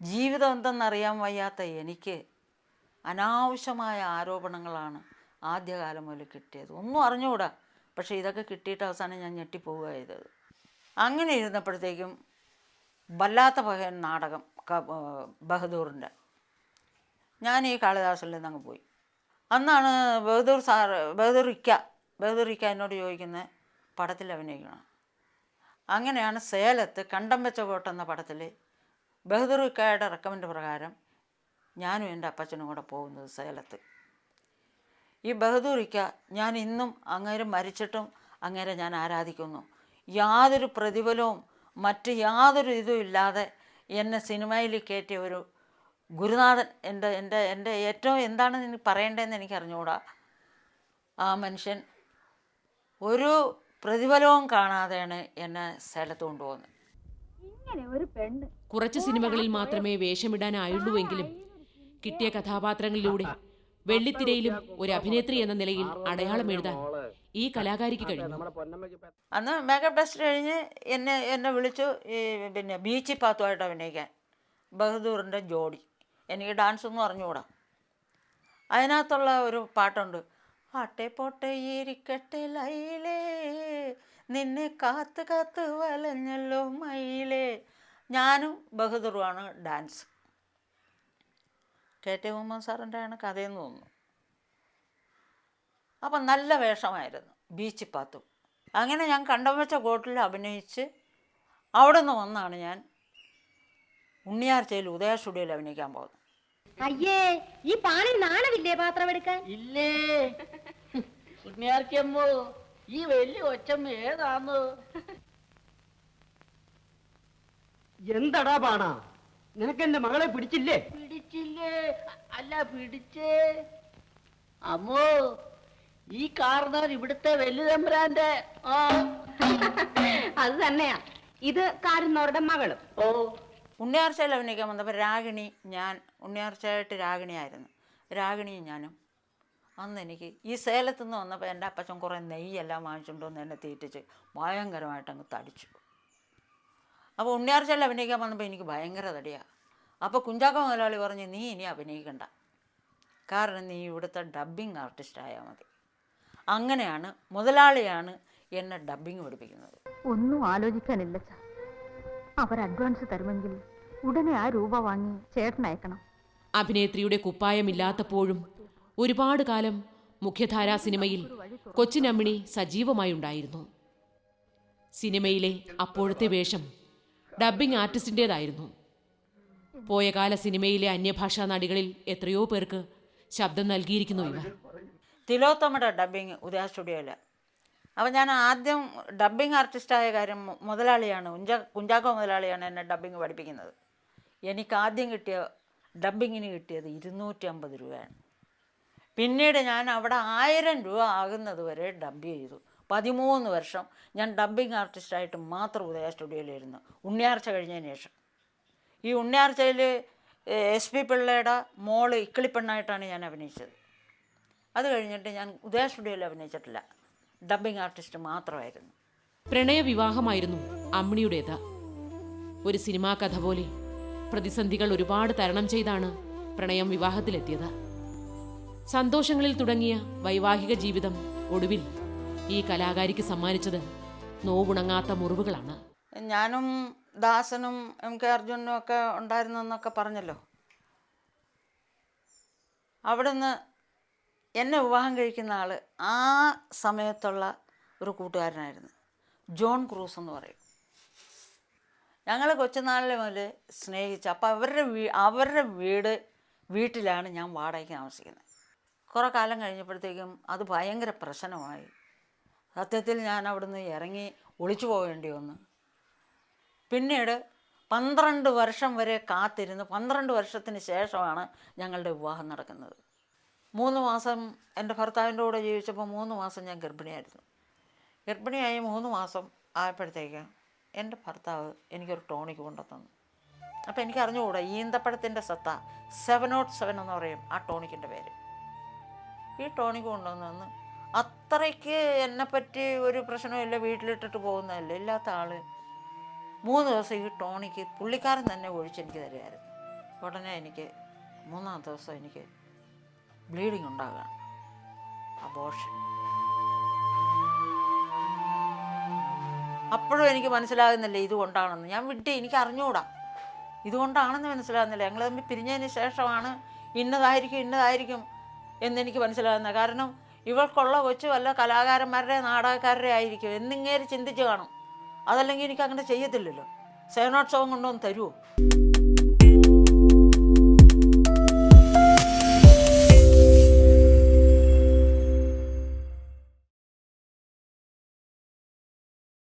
ജീവിതം എന്തെന്നറിയാൻ വയ്യാത്ത എനിക്ക് അനാവശ്യമായ ആരോപണങ്ങളാണ് ആദ്യകാലം മുതൽ കിട്ടിയത്. ഒന്നും അറിഞ്ഞുകൂടാ, പക്ഷേ ഇതൊക്കെ കിട്ടിയിട്ട് അവസാനം ഞാൻ ഞെട്ടിപ്പോവുക ചെയ്തത്. അങ്ങനെ ഇരുന്നപ്പോഴത്തേക്കും വല്ലാത്ത പകയൻ നാടകം ബഹദൂറിൻ്റെ, ഞാൻ ഈ കാളിദാസനിൽ നിന്ന് അങ്ങ് പോയി. അന്നാണ് ബഹദൂർ ഇക്ക എന്നോട് ചോദിക്കുന്നത് പടത്തിൽ അഭിനയിക്കണം. അങ്ങനെയാണ് സേലത്ത് കണ്ടം വെച്ച കോട്ട എന്ന പടത്തിൽ ബഹദൂർ ഇക്കയുടെ റെക്കമെൻഡ് പ്രകാരം ഞാനും എൻ്റെ അപ്പച്ചനും കൂടെ പോകുന്നത് സേലത്ത്. ഈ ബഹദൂർ ഇക്ക, ഞാൻ ഇന്നും അങ്ങേര് മരിച്ചിട്ടും അങ്ങേരെ ഞാൻ ആരാധിക്കുന്നു. യാതൊരു പ്രതിഫലവും മറ്റ് യാതൊരു ഇതും ഇല്ലാതെ എന്നെ സിനിമയിൽ കയറ്റിയ ഒരു ഗുരുനാഥൻ. എൻ്റെ ഏറ്റവും എന്താണ് എനിക്ക് പറയേണ്ടതെന്ന് എനിക്ക് അറിഞ്ഞുകൂടാ. ആ മനുഷ്യൻ ഒരു പ്രതിഫലവും കാണാതെയാണ് എന്നെ സേലത്ത് കൊണ്ടുപോകുന്നത്. കുറച്ച് സിനിമകളിൽ മാത്രമേ വേഷമിടാനായുള്ളൂവെങ്കിലും കിട്ടിയ കഥാപാത്രങ്ങളിലൂടെ വെള്ളിത്തിരയിലും ഒരു അഭിനേത്രി എന്ന നിലയിൽ അടയാളം എഴുതാൻ ഈ കലാകാരിക്ക് കഴിഞ്ഞു. അന്ന് മേക്കപ്പ് ടെസ്റ്റ് കഴിഞ്ഞ് എന്നെ വിളിച്ചു പിന്നെ ബീച്ചി പാത്തുമായിട്ട് അഭിനയിക്കാൻ, ബഹദൂറിൻ്റെ ജോഡി. എനിക്ക് ഡാൻസ് ഒന്നും അറിഞ്ഞുകൂടാ. അതിനകത്തുള്ള ഒരു പാട്ടുണ്ട്, ആട്ടെ പോട്ടെ ഇരിക്കട്ടെ ലൈലേ, നിന്നെ കാത്ത് കാത്ത് വലഞ്ഞല്ലോ മയിലേ. ഞാനും ബഹദൂറുമാണ് ഡാൻസ്. കെ ടി മുഹമ്മദ് സാറിൻ്റെ ആണ് കഥയെന്ന് തോന്നുന്നു. അപ്പം നല്ല വേഷമായിരുന്നു ബീച്ചി പാത്തു. അങ്ങനെ ഞാൻ കണ്ടം വെച്ച കോട്ടിൽ അഭിനയിച്ച് അവിടെ നിന്ന് വന്നാണ് ഞാൻ ഉണ്ണിയാർച്ചയിൽ ഉദയ സ്റ്റുഡിയോയിൽ അഭിനയിക്കാൻ പോകുന്നത്. അയ്യേ, ഈ പാണിൽ നാണമില്ലേ പാത്രം എടുക്കാൻ? ഇല്ലേ ഉണ്ണിയാർക്കമ്മോ, ഈ വലിയ ഒച്ചമ്മ ഏതാന്ന്? എന്തടാ പാണാ, നിനക്ക് എന്റെ മകളെ പിടിച്ചില്ലേ? പിടിച്ചില്ലേ? അല്ല പിടിച്ചേ. അമ്മോ, ഈ കാർന്നവൻ ഇവിടുത്തെ വല്ലുതമ്പുരാന്റെ. അത് തന്നെയാ, ഇത് കാരുന്നവരുടെ മകളും. ഓ, ഉണ്ണിയാർച്ചയിൽ അഭിനയിക്കാൻ വന്നപ്പോൾ രാഗിണി, ഞാൻ ഉണ്ണിയാർച്ചയായിട്ട് രാഗിണിയായിരുന്നു. രാഗിണിയും ഞാനും അന്ന് എനിക്ക് ഈ സേലത്തു നിന്ന് വന്നപ്പോൾ എൻ്റെ അപ്പച്ചൻ കുറേ നെയ്യെല്ലാം വാങ്ങിച്ചുകൊണ്ട് വന്ന് എന്നെ തീറ്റിച്ച് ഭയങ്കരമായിട്ട് അങ്ങ് തടിച്ചു. അപ്പോൾ ഉണ്ണിയാർച്ചയിൽ അഭിനയിക്കാൻ വന്നപ്പോൾ എനിക്ക് ഭയങ്കര തടിയാണ്. അപ്പോൾ കുഞ്ചാക്കോ മുതലാളി പറഞ്ഞ്, നീ ഇനി അഭിനയിക്കണ്ട, കാരണം നീ ഇവിടുത്തെ ഡബ്ബിങ് ആർട്ടിസ്റ്റായാൽ മതി. അങ്ങനെയാണ് മുതലാളിയാണ് എന്നെ ഡബ്ബിങ് പഠിപ്പിക്കുന്നത്. ഒന്നും ആലോചിക്കാനില്ല സാർ. അവർ അഡ്വാൻസ് തരുമെങ്കിൽ ഉടനെ ആ രൂപ വാങ്ങി ചേട്ടനയക്കണം. അഭിനേത്രിയുടെ കുപ്പായമില്ലാത്തപ്പോഴും ഒരുപാട് കാലം മുഖ്യധാരാ സിനിമയിൽ കൊച്ചിനമ്മിണി സജീവമായുണ്ടായിരുന്നു. സിനിമയിലെ അപ്പോഴത്തെ വേഷം ഡബ്ബിംഗ് ആർട്ടിസ്റ്റിൻ്റേതായിരുന്നു. പോയകാല സിനിമയിലെ അന്യഭാഷാ നടികളിൽ എത്രയോ പേർക്ക് ശബ്ദം നൽകിയിരിക്കുന്നു ഇവർ. തിലോത്തമയുടെ ഡബ്ബിങ് ഉദയ സ്റ്റുഡിയോയിൽ. അപ്പോൾ ഞാൻ ആദ്യം ഡബ്ബിങ് ആർട്ടിസ്റ്റായ കാര്യം മുതലാളിയാണ്, കുഞ്ചാക്കോ മുതലാളിയാണ് എന്നെ ഡബ്ബിങ് പഠിപ്പിക്കുന്നത്. എനിക്ക് ആദ്യം കിട്ടിയ ഡബ്ബിങ്ങിന് കിട്ടിയത് 250 രൂപയാണ്. പിന്നീട് ഞാൻ അവിടെ 1000 രൂപ ആകുന്നത് വരെ ഡബ്ബ് ചെയ്തു. 13 വർഷം ഞാൻ ഡബ്ബിങ് ആർട്ടിസ്റ്റായിട്ട് മാത്രം ഉദയ സ്റ്റുഡിയോയിലിരുന്നു, ഉണ്ണിയാർച്ച കഴിഞ്ഞതിന് ശേഷം. ഈ ഉണ്ണിയാർച്ചയിൽ SP പിള്ളയുടെ മോള് ഇക്കിളിപ്പെണ്ണായിട്ടാണ് ഞാൻ അഭിനയിച്ചത്. അത് കഴിഞ്ഞിട്ട് ഞാൻ ഉദയ സ്റ്റുഡിയോയിൽ അഭിനയിച്ചിട്ടില്ല, ഡബ്ബിംഗ് ആർട്ടിസ്റ്റ് മാത്രമായിരുന്നു. പ്രണയവിവാഹമായിരുന്നു അമ്മിണിയുടേത്. ഒരു സിനിമാ കഥ പോലെ പ്രതിസന്ധികൾ ഒരുപാട് തരണം ചെയ്താണ് പ്രണയം വിവാഹത്തിലെത്തിയത്. സന്തോഷങ്ങളിൽ തുടങ്ങിയ വൈവാഹിക ജീവിതം ഒടുവിൽ ഈ കലാകാരിക്ക് സമ്മാനിച്ചത് നോവുണങ്ങാത്ത മുറിവുകളാണ്. ഞാനും ദാസനും MK അർജുനും ഒക്കെ ഉണ്ടായിരുന്നെന്നൊക്കെ പറഞ്ഞല്ലോ. അവിടുന്ന് എന്നെ വിവാഹം കഴിക്കുന്ന ആൾ ആ സമയത്തുള്ള ഒരു കൂട്ടുകാരനായിരുന്നു, ജോൺ ക്രൂസ് എന്ന് പറയും. ഞങ്ങൾ കൊച്ചുനാളിൽ മുതൽ സ്നേഹിച്ച്. അപ്പോൾ അവരുടെ വീട്ടിലാണ് ഞാൻ വാടകയ്ക്ക് താമസിക്കുന്നത്. കുറേ കാലം കഴിഞ്ഞപ്പോഴത്തേക്കും അത് ഭയങ്കര പ്രശ്നമായി. സത്യത്തിൽ ഞാൻ അവിടുന്ന് ഇറങ്ങി ഒളിച്ചു പോകേണ്ടി വന്നു. പിന്നീട് 12 വർഷം വരെ കാത്തിരുന്ന് 12 വർഷത്തിന് ശേഷമാണ് ഞങ്ങളുടെ വിവാഹം നടക്കുന്നത്. 3 മാസം എൻ്റെ ഭർത്താവിൻ്റെ കൂടെ ജീവിച്ചപ്പോൾ 3 മാസം ഞാൻ ഗർഭിണിയായിരുന്നു. ഗർഭിണിയായി 3 മാസം ആയപ്പോഴത്തേക്ക് എൻ്റെ ഭർത്താവ് എനിക്കൊരു ടോണിക്ക് കൊണ്ടുതന്നു. അപ്പോൾ എനിക്ക് അറിഞ്ഞുകൂടാ ഈന്തപ്പഴത്തിൻ്റെ സത്ത 707 എന്ന് പറയും ആ ടോണിക്കിൻ്റെ പേര്. ഈ ടോണിക്ക് കൊണ്ടുവന്നു. അത്രയ്ക്ക് എന്നെപ്പറ്റി ഒരു പ്രശ്നമില്ല, വീട്ടിലിട്ടിട്ട് പോകുന്നതല്ല, ഇല്ലാത്ത ആൾ 3 ദിവസം ഈ ടോണിക്ക് പുള്ളിക്കാരൻ തന്നെ ഒഴിച്ചെനിക്ക് തരുമായിരുന്നു. ഉടനെ എനിക്ക് 3-ാമത്തെ ദിവസം എനിക്ക് ബ്ലീഡിങ് ഉണ്ടാകുകയാണ്. അബോർഷൻ. അപ്പോഴും എനിക്ക് മനസ്സിലാകുന്നില്ല ഇതുകൊണ്ടാണെന്ന്. ഞാൻ വിട്ട് എനിക്ക് അറിഞ്ഞുകൂടാ ഇതുകൊണ്ടാണെന്ന് മനസ്സിലാകുന്നില്ല. ഞങ്ങൾ തമ്മിൽ പിരിഞ്ഞതിന് ശേഷമാണ് ഇന്നതായിരിക്കും എന്നെനിക്ക് മനസ്സിലാകുന്നത്. കാരണം ഇവൾക്കുള്ള കൊച്ചു വല്ല കലാകാരന്മാരുടെ നാടകക്കാരുടെ ആയിരിക്കും എന്നിങ്ങേര് ചിന്തിച്ച് കാണും. അതല്ലെങ്കിൽ എനിക്ക് അങ്ങനെ ചെയ്യത്തില്ലല്ലോ. സേനോത്സവം കൊണ്ടുവന്ന് തരുമോ?